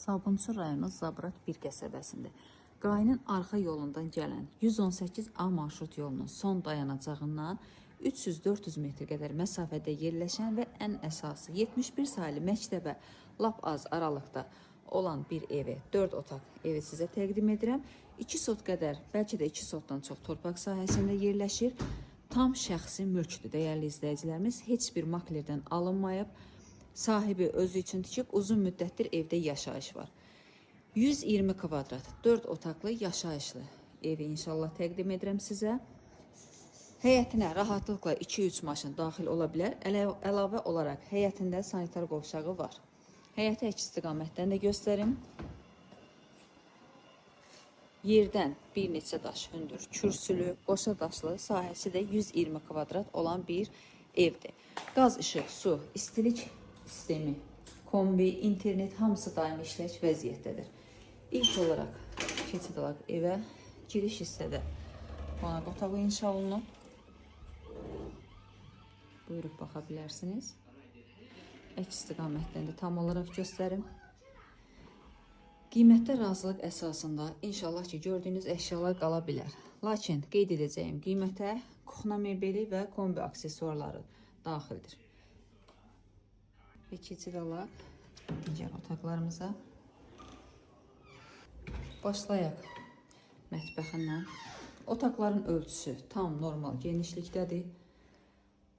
Sabunçu rayonu Zabrat 1 qəsəbəsində. Qayının arxa yolundan gələn 118A marşrut yolunun son dayanacağından 300-400 metr qədər məsafədə yerləşən və ən əsası 71 saylı məktəbə lap az aralıqda olan bir evi, 4 otaq evi sizə təqdim edirəm. 2 sot qədər, bəlkə də 2 sotdan çox torpaq sahəsində yerləşir. Tam şəxsi mülkdür, dəyərli izləyicilərimiz. Heç bir maklerdən alınmayıb. Sahibi özü üçün tikib, uzun müddətdir evdə yaşayış var. 120 kvadrat, 4 otaqlı yaşayışlı evi inşallah təqdim edirəm sizə. Həyətinə rahatlıqla 2-3 maşın daxil ola bilər. Əlavə olaraq həyətində sanitar qovşağı var. Həyəti əks istiqamətdən də göstərim. Yerdən bir neçə daş hündür, kürsülü, qoşa daşlı, sahəsi də 120 kvadrat olan bir evdir. Qaz, işıq, su, istilik sistemi, kombi, internet hamısı daimi işlək vəziyyətdədir. İlk olaraq keçid olaraq evə giriş hissədə qonaq otağı inşa olunub. Buyurub baxa bilərsiniz. Əks istiqamətdən də tam olaraq göstərim. Qiymətdə razılıq əsasında inşallah ki, gördüyünüz əşyalar qala bilər. Lakin qeyd edəcəyim qiymətə kuxna mebeli və kombi aksesuarları daxildir. Və keçid alaq digər otaqlarımıza. Başlayaq mətbəxindən. Otaqların ölçüsü tam normal genişlikdədir.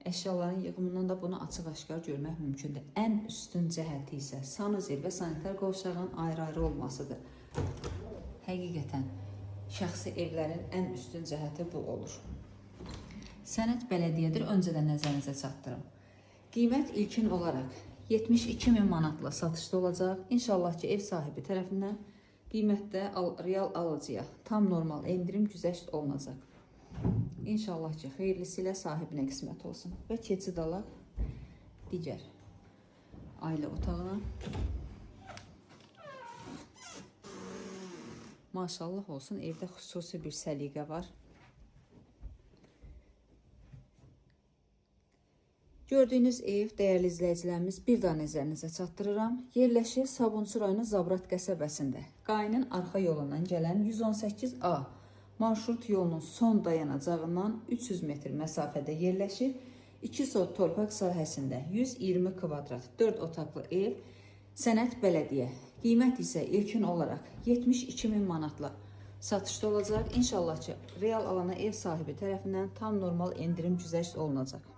Əşyaların yığımından da bunu açıq-aşkar görmək mümkündür. Ən üstün cəhəti isə sanuzel və sanitar qovşağın ayrı-ayrı olmasıdır. Həqiqətən, şəxsi evlərin ən üstün cəhəti bu olur. Sənəd bələdiyyədir, öncədən nəzərinizə çatdırım. Qiymət ilkin olaraq 72.000 manatla satışda olacaq. İnşallah ki, ev sahibi tərəfindən qiymətdə real alıcıya tam normal endirim güzəşt olunacaq. İnşallah ki, xeyirlisi ilə sahibinə qismət olsun. Və keçid alaq digər ailə otağına. Maşallah olsun, evdə xüsusi bir səliqə var. Gördüyünüz ev, dəyərli izləyicilərimiz, bir daha nəzərinizə çatdırıram. Yerləşir Sabunçu rayonu Zabrat qəsəbəsində. Qayının arxa yolundan gələn 118A marşrut yolunun son dayanacağından 300 metr məsafədə yerləşir. 2 sot torpaq sahəsində 120 kvadrat 4 otaqlı ev, sənəd bələdiyyə. Qiymət isə ilkin olaraq 72.000 manatla satışda olacaq. İnşallah ki, real alana ev sahibi tərəfindən tam normal endirim güzəşt olunacaq.